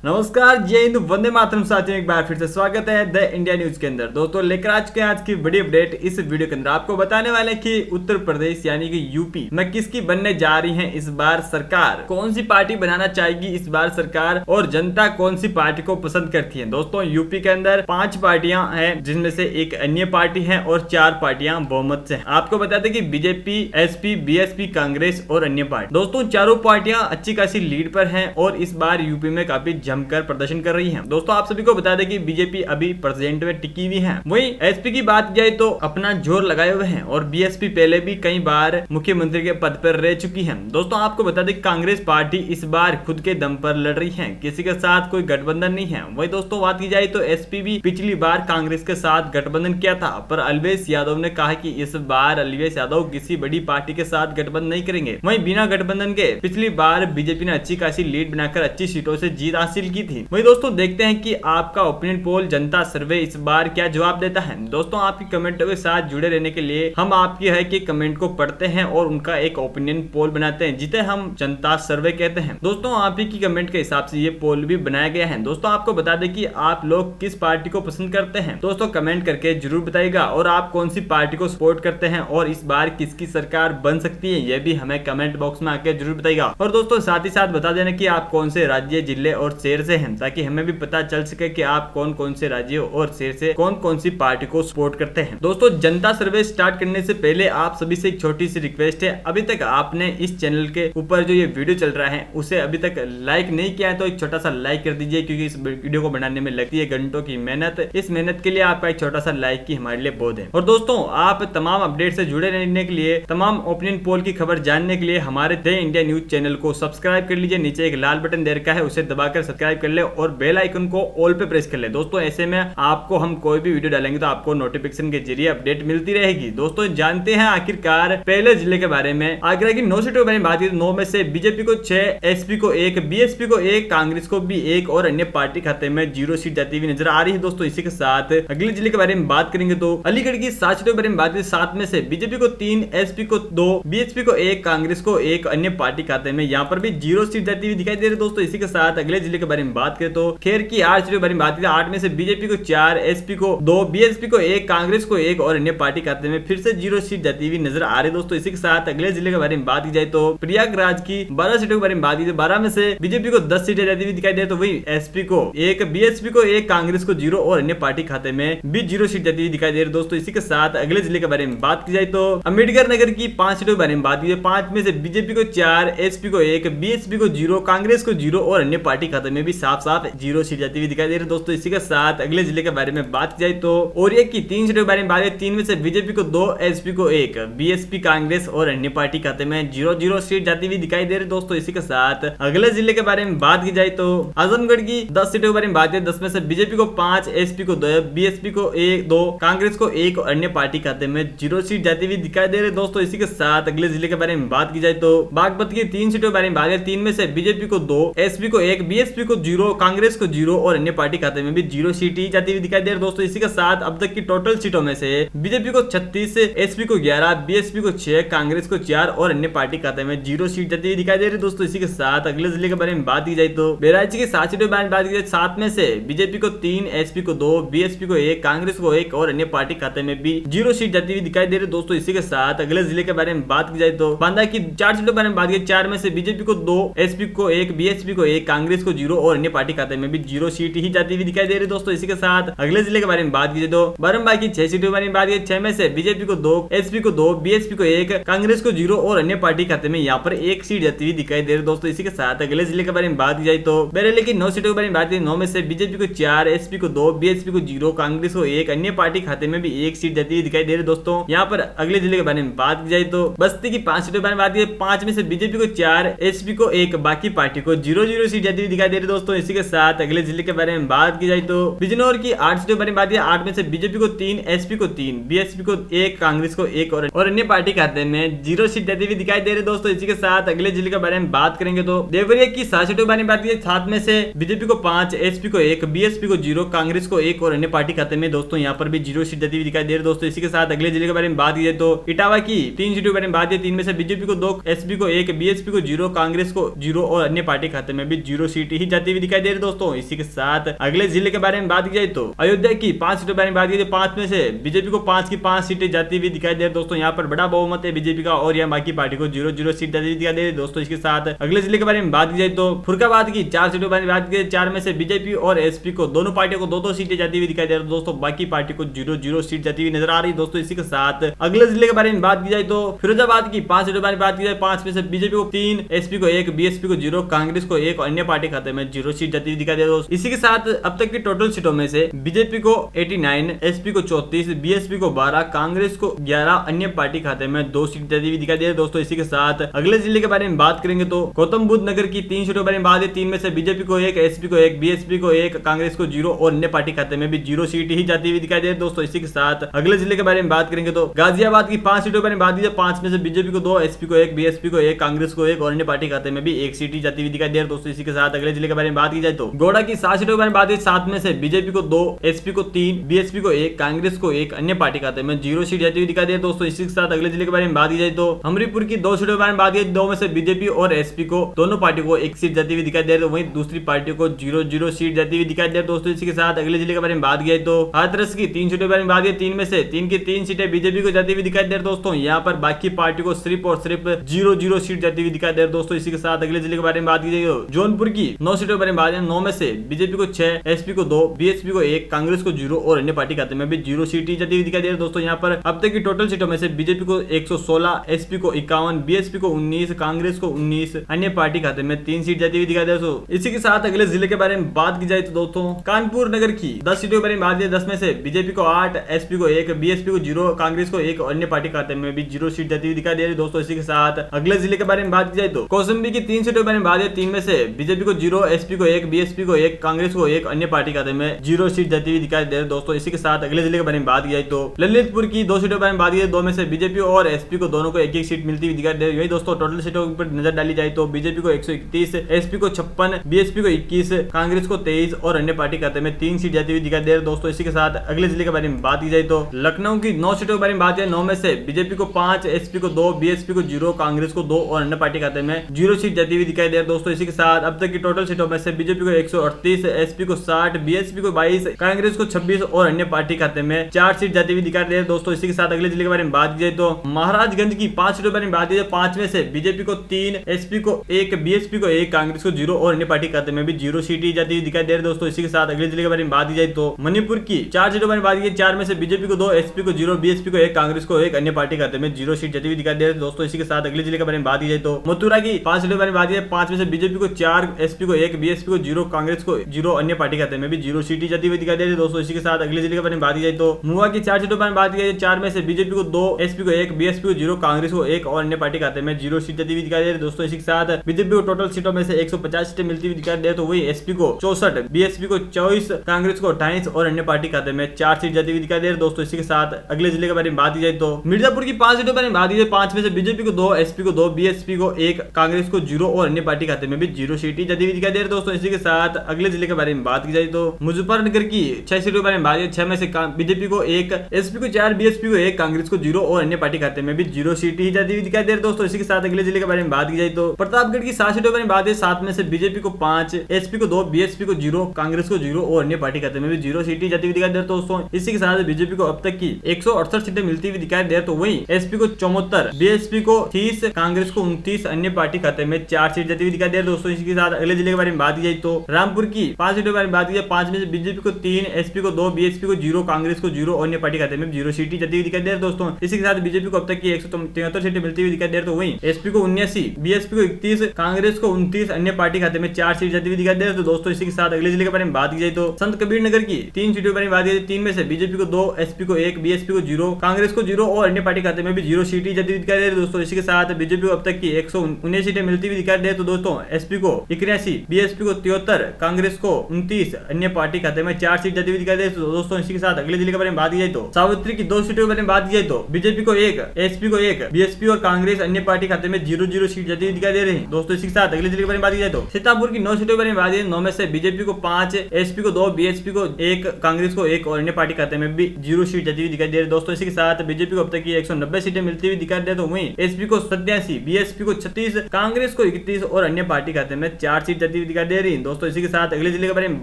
नमस्कार, जय हिंद, वंदे मातरम साथियों। एक बार फिर से स्वागत है द इंडिया न्यूज के अंदर। दोस्तों लेकर आज की बड़ी अपडेट इस वीडियो के अंदर आपको बताने वाले हैं कि उत्तर प्रदेश यानी कि यूपी में किसकी बनने जा रही है इस बार सरकार, कौन सी पार्टी बनाना चाहेगी इस बार सरकार और जनता कौन सी पार्टी को पसंद करती है। दोस्तों यूपी के अंदर 5 पार्टियां हैं जिसमें से एक अन्य पार्टी है और 4 पार्टियां बहुमत से हैं। आपको बता दें कि बीजेपी, एसपी, बीएसपी, कांग्रेस और अन्य पार्टी, दोस्तों चारों पार्टियां अच्छी खासी लीड पर हैं और इस बार यूपी में काफी जमकर प्रदर्शन कर रही हैं। दोस्तों आप सभी को बता दें कि बीजेपी अभी प्रेसिडेंट में टिकी हुई है। वहीं एसपी की बात जाए तो अपना जोर लगाए हुए हैं और बीएसपी पहले भी कई बार मुख्यमंत्री के पद पर रह चुकी है। दोस्तों आपको बता दें कांग्रेस पार्टी इस बार खुद के दम पर लड़ रही है, किसी के साथ कोई गठबंधन नहीं है। वही दोस्तों बात की जाए तो एसपी भी पिछली बार कांग्रेस के साथ गठबंधन किया था, पर अखिलेश यादव ने कहा कि इस बार अखिलेश यादव किसी बड़ी पार्टी के साथ गठबंधन नहीं करेंगे। वहीं बिना गठबंधन के पिछली बार बीजेपी ने अच्छी खासी लीड बनाकर अच्छी सीटों से जीत हासिल की थी। वही दोस्तों देखते हैं कि आपका ओपिनियन पोल, जनता सर्वे इस बार क्या जवाब देता है। दोस्तों आपकी कमेंटों के साथ जुड़े रहने के लिए हम आपकी है कि कमेंट को पढ़ते हैं और उनका एक ओपिनियन पोल बनाते हैं जिसे हम जनता सर्वे कहते हैं। दोस्तों आप ही की कमेंट के हिसाब से ये पोल भी बनाया गया है। दोस्तों आपको बता दें कि आप लोग किस पार्टी को पसंद करते हैं, दोस्तों कमेंट करके जरूर बताइएगा। और आप कौन सी पार्टी को सपोर्ट करते हैं और इस बार किसकी सरकार बन सकती है यह भी हमें कमेंट बॉक्स में आके जरूर बताइएगा। और दोस्तों साथ ही साथ बता देना कि आप कौन से राज्य, जिले और शहर से हैं, ताकि हमें भी पता चल सके कि आप कौन कौन से राज्यों और शहर से कौन कौन सी पार्टी को सपोर्ट करते हैं। दोस्तों जनता सर्वे स्टार्ट करने से पहले आप सभी से एक छोटी सी रिक्वेस्ट है, अभी तक आपने इस चैनल के ऊपर जो ये वीडियो चल रहा है उसे अभी तक लाइक नहीं किया है तो एक छोटा सा लाइक कर दीजिए, क्योंकि इस वीडियो को बनाने में लगती है घंटों की मेहनत। इस मेहनत के लिए आपका एक छोटा सा लाइक की हमारे लिए बहुत है। और दोस्तों आप तमाम अपडेट से जुड़े रहने के लिए, तमाम ओपिनियन पोल की खबर जानने के लिए हमारे द इंडिया न्यूज चैनल को सब्सक्राइब कर लीजिए। नीचे एक लाल बटन दे रखा है, उसे दबाकर सब्सक्राइब कर ले और बेल आइकन को ऑल पे प्रेस कर ले। दोस्तों ऐसे में आपको हम कोई भी वीडियो डालेंगे तो आपको नोटिफिकेशन के जरिए अपडेट मिलती रहेगी। दोस्तों जानते हैं आखिरकार पहले जिले के बारे में। आगरा की 9 सीटों के बारे में बात की, 9 में से बीजेपी को 6, एसपी को 1, बीएसपी को 1, कांग्रेस को भी 1 और अन्य पार्टी खाते में 0 सीट जाती हुई नजर आ रही है। दोस्तों इसी के साथ अगले जिले के बारे में बात करेंगे तो अलीगढ़ की 7 सीटों के बारे में बात की, 7 में से बीजेपी को 3, एसपी को 2, बीएसपी को 1, कांग्रेस को 1, अन्य पार्टी खाते में यहाँ पर भी 0 सीट जाती हुई दिखाई दे रही है। दोस्तों इसी के साथ अगले जिले के बारे में बात करें तो खेर की 8 सीटों के बारे में बात की, 8 में से बीजेपी को 4, एसपी को 2, बीएसपी को 1, कांग्रेस को 1 और अन्य पार्टी खाते में फिर से 0 सीट जाती हुई नजर आ रही है। दोस्तों इसी के साथ अगले जिले के बारे में बात की जाए तो प्रयागराज की 12 सीटों के बारे में बात की, 12 में से बीजेपी को 10 सीटें जाती हुई दिखाई दे तो वही एसपी को 1, बीएसपी को 1, कांग्रेस को 0 और अन्य पार्टी खाते में भी 0 सीट जाती हुई दिखाई दे रही। दोस्तों इसी के साथ अगले जिले के बारे में बात की जाए तो अम्बेडकर नगर की 5 सीटों के बारे में बात की, 5 में से बीजेपी को 4, एसपी को 1, बीएसपी को 0, कांग्रेस को 0 और अन्य पार्टी खाते में भी साफ साफ 0 सीट जाती हुई दिखाई दे रही है। दोस्तों इसी के साथ अगले जिले के बारे में बात की जाए तो औरिया की 3 सीटों के बारे में बात की, 3 में से बीजेपी को 2, एसपी को 1, बीएसपी, कांग्रेस और अन्य पार्टी खाते में 0-0 सीट जाती हुई दिखाई दे रही। दोस्तों इसी के साथ अगले जिले के बारे में बात की जाए तो आजमगढ़ की 10 सीटों के बारे में बात की, 10 में से बीजेपी को 5, एसपी को 2, बीएसपी को 1, 2, कांग्रेस को 1 और अन्य पार्टी खाते में 0 सीट जाती हुई दिखाई दे रही। दोस्तों इसी के साथ अगले जिले के बारे में बात की जाए तो बागपत की 3 सीटों के बारे में बात की, 3 में से बीजेपी को 2, एसपी को 1, बीएसपी को 0, कांग्रेस को 0 और अन्य पार्टी खाते में भी 0 सीट ही जाती हुई दिखाई दे रही। दोस्तों इसी के साथ अब तक की टोटल सीटों में से बीजेपी को 36, एसपी को 11, बीएसपी को 6, कांग्रेस को 4 और अन्य पार्टी खाते में 0 सीट जाती हुई दिखाई दे रही। दोस्तों इसी के साथ अगले जिले के बारे में बात की जाए तो बहराइच की 7 सीटों के बारे में बात की जाए, 7 में से बीजेपी को 3, एसपी को 2, बीएसपी को 1, कांग्रेस को 1 और अन्य पार्टी खाते में भी 0 सीट जाती हुई दिखाई दे रही। दोस्तों इसी के साथ अगले जिले के बारे में बात की जाए तो बांदा की 4 सीटों के बारे में बात की, 4 में से बीजेपी को 2, एसपी को 1, बीएसपी को 1, कांग्रेस को 0 और अन्य पार्टी खाते में भी 0 सीट ही जाती हुई दिखाई दे रही। दोस्तों इसी के साथ अगले जिले के बारे में बात की जाए तो बारंबार की 6 सीटों के बारे में बात की, 6 में से बीजेपी को 2, एसपी को 2, बीएसपी को 1, कांग्रेस को 0 और अन्य पार्टी खाते में यहाँ पर 1 सीट जाती हुई दिखाई दे रही। दोस्तों इसी के साथ अगले जिले के बारे में बात की जाए तो बरेली की 9 सीटों के बारे में बात की, 9 में से बीजेपी को 4, एसपी को 2, बीएसपी को 0, कांग्रेस को 1, अन्य पार्टी खाते में भी 1 सीट जाती हुई दिखाई दे रही। दोस्तों यहाँ पर अगले जिले के बारे में बात की जाए तो बस्ती की 5 सीटों के बारे में बात की, 5 में से बीजेपी को 4, एसपी को 1, बाकी पार्टी को 0-0 सीट जाती हुई दिखाई दे रही। दोस्तों इसी के साथ अगले जिले के बारे में बात की जाए तो बिजनौर की 8 सीटों के बारे में बात की, 8 में से बीजेपी को 3, एसपी को 3, बीएसपी को 1, कांग्रेस को 1 और अन्य पार्टी खाते में 0 सीट जाती हुई दिखाई दे रही। दोस्तों इसी के साथ अगले जिले के बारे में बात करेंगे तो देवरिया की 7 सीटों के बारे में बात की, 7 में से बीजेपी को 5, एसपी को 1, बीएसपी को 0, कांग्रेस को 1 और अन्य पार्टी खाते में दोस्तों यहाँ पर भी 0 सीट जाती हुई दिखाई दे रही। दोस्तों इसी के साथ अगले जिले के बारे में बात की जाए तो इटावा की 3 सीटों के बारे में बात की, 3 में से बीजेपी को 2, एसपी को 1, बीएसपी को 0, कांग्रेस को 0 और अन्य पार्टी खाते में भी 0 सीट ही जाती हुई दिखाई दे रही है दोस्तों। इसी के साथ अगले जिले के बारे में बात की जाए तो अयोध्या की 5 सीटों के बारे में बात की जाए, 5 में से बीजेपी को 5 की 5 सीटें जाती हुई दिखाई दे रही है दोस्तों। यहाँ पर बड़ा बहुमत है बीजेपी का और यहाँ बाकी पार्टी को 0-0 सीट जाती हुई दिखाई दे रही है दोस्तों। इसके साथ अगले जिले के बारे में बात की जाए तो फुर्काबाद की 4 सीटों के बारे में बात की जाए, 4 में से बीजेपी और एसपी को दोनों पार्टियों को 2-2 सीटें जाती हुई दिखाई दे रही है दोस्तों। बाकी पार्टी को 0-0 सीट जाती हुई नजर आ रही है दोस्तों। इसी के साथ अगले जिले के बारे में बात की जाए तो फिरोजाबाद की 5 सीटों के बारे में बात की जाए, 5 में से बीजेपी को 3, एसपी को 1, बीएसपी को 0, कांग्रेस को 1 और अन्य पार्टी खाते में 0 सीट जाती हुई दिखाई दे रही है। इसी के साथ अब तक की टोटल सीटों में से बीजेपी को 89, एसपी को 34, बीएसपी को 12, कांग्रेस को 11, अन्य पार्टी खाते में 2 सीट जाती हुई दिखाई दे रही है दोस्तों। इसी के साथ अगले जिले के बारे में बात करेंगे तो गौतम बुद्ध नगर की 3 सीटों के बारे में बात है, 3 में से बीजेपी को 1, एसपी को 1, बीएसपी को 1, कांग्रेस को 0 और अन्य पार्टी खाते में भी 0 सीट ही जाती हुई दिखाई दे रही है दोस्तों। इसी के साथ अगले जिले के बारे में बात करेंगे तो गाजियाबाद की 5 सीटों के बारे में बात की जाए, 5 में से बीजेपी को 2, एसपी को 1, बीएसपी को 1, कांग्रेस को 1 और अन्य पार्टी खाते में भी 1 सीट ही जाती हुई दिखाई दे रही है दोस्तों। इसी के साथ अगले जिले के बारे में बात की जाए तो गोड़ा की 7 सीटों के बारे में बात है, 7 में से बीजेपी को 2, एसपी को 3, बीएसपी को 1, कांग्रेस को 1, अन्य पार्टी खाते में 0 सीट जाती हुई दिखाई दे रही है दोस्तों। इसी के साथ अगले जिले के बारे में बात की जाए तो हमरीपुर की 2 सीटों के बारे में बात की जाए, 2 में से बीजेपी और एसपी को दोनों पार्टी को 1 सीट जाती हुई दिखाई दे रही है, वहीं दूसरी पार्टी को 0-0 सीट जाती हुई दिखाई दे रही है दोस्तों। इसी के साथ अगले जिले के बारे में बात की जाए तो हाथरस की 3 सीटों के बारे में बात की, 3 में से 3 की 3 सीटें बीजेपी को जाती हुई दिखाई दे रही है दोस्तों। यहाँ पर बाकी पार्टी को सिर्फ और सिर्फ 0-0 सीट जाती हुई दिखाई दे रही है दोस्तों। इसी के साथ अगले जिले के बारे में बात की जाए तो जौनपुर की 9 सीटों के बारे में बात है, 9 में से बीजेपी को 6, एसपी को 2, बीएसपी को 1, कांग्रेस को 0 और अन्य पार्टी खाते में भी 0 सीट ही जाती हुई दिखाई दे रही है दोस्तों। यहाँ पर अब तक की टोटल सीटों में से बीजेपी को 116, एसपी को 51, बीएसपी को 19, कांग्रेस को 19, अन्य पार्टी खाते में 3 सीट जाती हुई दिखाई दे रही है। इसी के साथ अगले जिले के बारे में बात की जाए तो दोस्तों कानपुर नगर की 10 सीटों के बारे में बात की, 10 में से बीजेपी को 8, एसपी को 1, बीएसपी को 0, कांग्रेस को 1 और अन्य पार्टी खाते में भी 0 सीट जाती हुई दिखाई दे रही है दोस्तों। इसी के साथ अगले जिले के बारे में बात की जाए तो कौशाम्बी की 3 सीटों के बारे में बात है, 3 में से बीजेपी को 0, एसपी को 1, बीएसपी को 1, कांग्रेस को 1, अन्य पार्टी खाते में 0 सीट जाती हुई दिखाई दे रही है दोस्तों। इसी के साथ अगले जिले के बारे में बात की जाए तो ललितपुर की 2 सीटों के बारे में बात की जाए, 2 में से बीजेपी और एसपी को दोनों को 1-1 सीट मिलती हुई दिखाई दे रही है दोस्तों। टोटल सीटों पर नजर डाली जाए तो बीजेपी को 131, एसपी को 56, बीएसपी को 21, कांग्रेस को 23 और अन्य पार्टी खाते में 3 सीट जाती हुई दिखाई दे रही है दोस्तों। इसी के साथ अगले जिले के बारे में बात की जाए तो लखनऊ की 9 सीटों के बारे में बात है, 9 में से बीजेपी को 5, एसपी को 2, बीएसपी को 0, कांग्रेस को 2 और अन्य पार्टी खाते में 0 सीट जाती हुई दिखाई दे रही है दोस्तों। इसी के साथ अब तक की टोटल सीटों में से बीजेपी को 138, एसपी को 60, बीएसपी को 22, कांग्रेस को 26 और अन्य पार्टी खाते में 4 सीट जाती हुई दिखाई दे रही है दोस्तों। इसी के साथ अगले जिले के बारे में बात की जाए तो महाराजगंज की 5 सीटों के बारे में बात की जाए, 5 में से बीजेपी को 3, एसपी को 1, बीएसपी को 1, कांग्रेस को 0 और अन्य पार्टी खाते में भी 0 सीट ही जाती हुई दिखाई दे रही है दोस्तों। इसी के साथ अगले जिले के बारे में बात की जाए तो मणिपुर की 4 सीटों के बारे में बात की जाए, 4 में से बीजेपी को 2, एसपी को 0, बीएसपी को 1, कांग्रेस को 1, अन्य पार्टी खाते में 0 सीट जाती हुई दिखाई दे रही है दोस्तों। इसी के साथ अगले जिले के बारे में बात की जाए तो मथुरा की 5 सीटों के बारे में बात की जाए, 5 में से बीजेपी को 4, एसपी को 1, बीएसपी को 0, कांग्रेस को 0, अन्य पार्टी खाते में भी 0 सीट ही जाती हुई दिखाई दे रही है दोस्तों। इसी के साथ अगले जिले के बारे में बात की जाए तो मुआ की 4 सीटों के बारे में बात की जाए, 4 में से बीजेपी को 2, एसपी को 1, बीएसपी को 0, कांग्रेस को 1 और अन्य पार्टी खाते में 0 सीट जाती हुई दिखाई दे रही है दोस्तों। इसी के साथ बीजेपी को टोटल सीटों में से 150 सीटें मिलती हुई दिखाई दे रही है, तो वही एसपी को 64, बीएसपी को 24, कांग्रेस को 28 और अन्य पार्टी खाते में 4 सीट जाती हुई दिखाई दे रही है दोस्तों। इसी के साथ अगले जिले के बारे में बात की जाए तो मिर्जापुर की 5 सीटों के बारे में बात की जाए, 5 में से बीजेपी को 2, एसपी को 2, बीएसपी को 1, कांग्रेस को 0 और अन्य पार्टी खाते में भी 0 सीट ही जाती हुई दिखाई दे रही है दोस्तों। इसी के साथ अगले जिले के बारे में बात की जाए तो मुजफ्फरनगर की 6 सीटों के बारे में बात की जाए, 6 में से बीजेपी को 1, एसपी को 4, बीएसपी को 1, कांग्रेस को 0 और अन्य पार्टी खाते में भी 0 सीट ही जाती हुई दिखाई दे रही है दोस्तों। इसी के साथ अगले जिले के बारे में बात की जाए तो प्रतापगढ़ की 7 सीटों के बारे में बात है, 7 में से बीजेपी को 5, एसपी को 2, बीएसपी को 0, कांग्रेस को 0 और अन्य पार्टी खाते में भी 0 सीट ही जाती हुई दिखाई दे रही है दोस्तों। इसी के साथ बीजेपी को अब तक की 168 सीटें मिलती हुई दिखाई दे रही है, तो वहीं एसपी को 74, बीएसपी को 30, कांग्रेस को 29, अन्य पार्टी खाते में 4 सीट जाती हुई दिखाई दे रही है दोस्तों। इसी के साथ अगले जिले के बारे में बात की जाए तो रामपुर की 5 सीटों के बारे में बात की जाए, 5 में से बीजेपी को 3, एसपी को 2, बीएसपी को 0, कांग्रेस को 0 और अन्य पार्टी खाते में 0 सीट ही जाती हुई दिखाई दे रही है दोस्तों। इसी के साथ बीजेपी को अब तक की 173 सीटें मिलती हुई दिखाई दे रही है, तो वहीं एसपी को 79, बीएसपी को 31, कांग्रेस को 29, अन्य पार्टी खाते में 4 सीट जाती हुई दिखाई दे रही है। तो दोस्तों इसी के साथ अगले जिले के बारे में बात की जाए तो संत कबीर नगर की 3 सीटों के बारे में बात की जाए, 3 में से बीजेपी को 2, एसपी को 1, बीएसपी को 0, कांग्रेस को 0 और अन्य पार्टी खाते में भी 0 सीट ही जाती हुई दिखाई दे रही है दोस्तों। इसी के साथ बीजेपी को अब तक की 119 सीटें मिलती हुई दिखाई दे रही है, तो दोस्तों एसपी को 81, बीएसपी को 73, कांग्रेस को 29, अन्य पार्टी खाते में 4 सीट जाती हुई दिखाई दे रही है। तो दोस्तों इसी के साथ अगले जिले के बारे में बात की जाए तो सावित्री की 2 सीटों के बारे में बात की जाए, तो बीजेपी को 1, एसपी को 1, बीएसपी और कांग्रेस अन्य पार्टी खाते में 0-0 सीट जाती हुई दिखाई दे रही है दोस्तों। इसी के साथ अगले जिले के बारे में बात की जाए तो सीतापुर की 9 सीटों के बारे में बात की जाए, 9 में से बीजेपी को 5, एसपी को 2, बीएसपी को 1, कांग्रेस को 1 और अन्य पार्टी खाते में भी 0 सीट जाती हुई दिखाई दे रही है दोस्तों। इसी के साथ बीजेपी को अब तक की 190 सीटें मिलती हुई दिखाई दे रही है, तो वहीं एसपी को 87, बीएसपी को 36, कांग्रेस को 31 और अन्य पार्टी खाते में 4 सीट जाती हुई दिखाई दे रही है। दोस्तों इसी के साथ अगले जिले के बारे में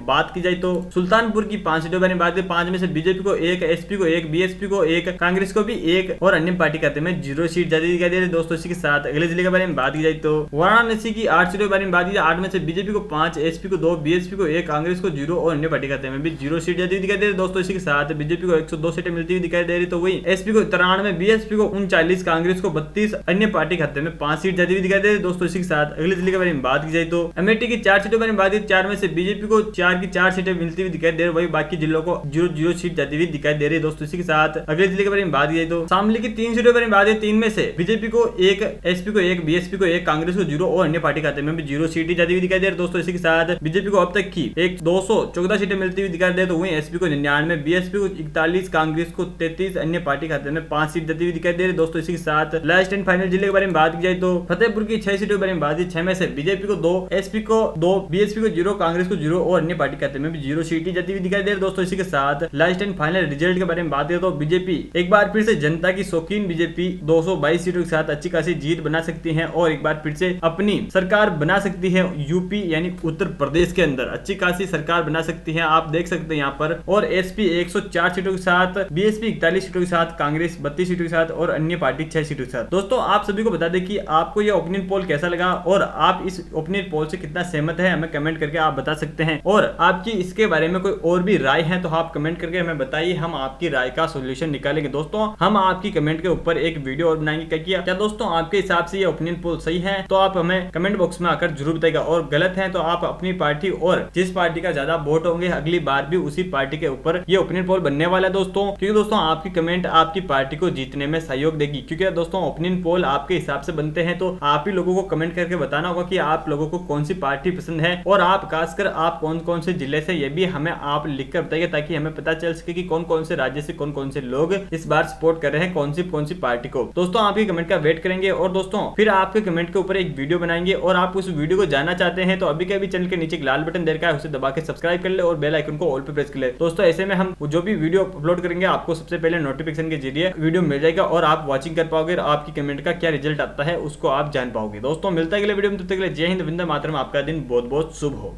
बात की जाए तो सुल्तानपुर की 5 सीटों के बारे में बात करें, 5 में से बीजेपी को 1, एसपी को 1, बीएसपी को 1, कांग्रेस को भी 1 और अन्य पार्टी खाते में 0 सीट जाती दिखाई दे रही है। दोस्तों इसी के साथ अगले जिले के बारे में बात की जाए तो वाराणसी की 8 सीटों के बारे में बात की जाए, 8 में से बीजेपी को 5, एसपी को 2, बीएसपी को 1, कांग्रेस को 0 और अन्य पार्टी खाते में भी 0 सीट जाती दिखाई दे रही है। दोस्तों इसी के साथ बीजेपी को 102 सीटें मिलती हुई दिखाई दे रही, तो वही एसपी को 93, बीएसपी को 39, कांग्रेस को 32, अन्य पार्टी खाते में 5 सीट जाती हुई दिखाई दे रही है। दोस्तों इसी के साथ अगले जिले के बारे में बात की जाए तो अमेठी की 4 सीटों के बारे में बात की, 4 में से बीजेपी को 4 की 4 सीटें मिलती हुई दिखाई दे रही, वही बाकी जिलों को 0 सीट जाती हुई दिखाई दे रही है। दोस्तों इसी के साथ अगले जिले के बारे में बात की जाए तो शामली की 3 सीटों के बारे में बात की, 3 में से बीजेपी को 1, एसपी को 1, बीएसपी को 1, कांग्रेस को 0 और अन्य पार्टी खाते में भी 0 सीट जाती हुई दिखाई दे रही है। दोस्तों इसी के साथ बीजेपी को अब तक की 214 सीटें मिलती हुई दिखाई दे, तो वही एसपी को 99, बीएसपी को 41, कांग्रेस को 33, अन्य पार्टी खाते में 5 सीट जाती हुई दिखाई दे रही है। दोस्तों इसी के साथ लास्ट एंड फाइनल जिले के बारे में बात की जाए तो फतेहपुर की 6 सीटों के बारे में बात की, 6 में से बीजेपी को 2, एसपी को 2, बीएसपी को 0, कांग्रेस को 0 और अन्य पार्टी खाते में भी 0 सीट जाती हुई दिखाई दे रही है। दोस्तों इसी के साथ लास्ट एंड फाइनल रिजल्ट के बारे में बात करें तो बीजेपी एक बार फिर से जनता की शौकीन बीजेपी 222 सीटों के साथ अच्छी खासी जीत बना सकती है और एक बार फिर से अपनी सरकार बना सकती है यूपी यानी उत्तर प्रदेश के अंदर अच्छी खासी सरकार बना सकती है। आप देख सकते हैं यहाँ पर, और एसपी 104 सीटों के साथ, बीएसपी 41 सीटों के साथ, कांग्रेस 32 सीटों के साथ और अन्य पार्टी 6 सीटों के साथ। दोस्तों आप सभी को बता दें कि आपको यह ओपिनियन पोल कैसा लगा और आप इस ओपिनियन पोल से कितना सहमत है, हमें कमेंट करके आप बता सकते हैं। और आपकी इसके बारे में कोई और भी राय है तो आप कमेंट करके हमें बताइए, हम आपकी राय का सोल्यूशन निकालेंगे। दोस्तों हम आपकी कमेंट के ऊपर एक वीडियो और बनाएंगे। क्या दोस्तों आपके हिसाब से ये ओपिनियन पोल सही है तो आप हमें कमेंट बॉक्स में आकर जरूर बताइएगा, और गलत है तो आप अपनी पार्टी और जिस पार्टी का ज्यादा वोट होंगे अगली बार भी उसी पार्टी के ऊपर ये ओपिनियन पोल बनने वाला है दोस्तों, क्योंकि दोस्तों आपकी कमेंट आपकी पार्टी को जीतने में सहयोग देगी। क्योंकि दोस्तों ओपिनियन पोल आपके हिसाब से बनते हैं तो आप ही लोगों को कमेंट करके बताना होगा कि आप लोगों को कौन सी पार्टी पसंद है और आप खासकर आप कौन कौन से जिले से, ये भी हमें आप लिख कर बताइए ताकि हमें पता चल सके कि कौन कौन से राज्य से कौन कौन से लोग इस बार सपोर्ट कर रहे हैं कौन सी पार्टी को। दोस्तों आपके कमेंट का वेट करेंगे और दोस्तों फिर आपके कमेंट के ऊपर एक वीडियो बनाएंगे, और आप उस वीडियो को जानना चाहते हैं तो अभी के अभी चैनल के नीचे एक लाल बटन दे रखा है, उसे दबा के सब्सक्राइब कर ले और बेल आइकन को ऑल पे प्रेस कर ले। दोस्तों ऐसे में हम जो भी वीडियो अपलोड करेंगे आपको सबसे पहले नोटिफिकेशन के जरिए वीडियो मिल जाएगा और आप वॉचिंग कर पाओगे और आपकी कमेंट का क्या रिजल्ट आता है उसको आप जान पाओगे। दोस्तों मिलता है अगले वीडियो में, तब तक के लिए जय हिंद, वंदे मातरम। आपका दिन बहुत बहुत शुभ हो।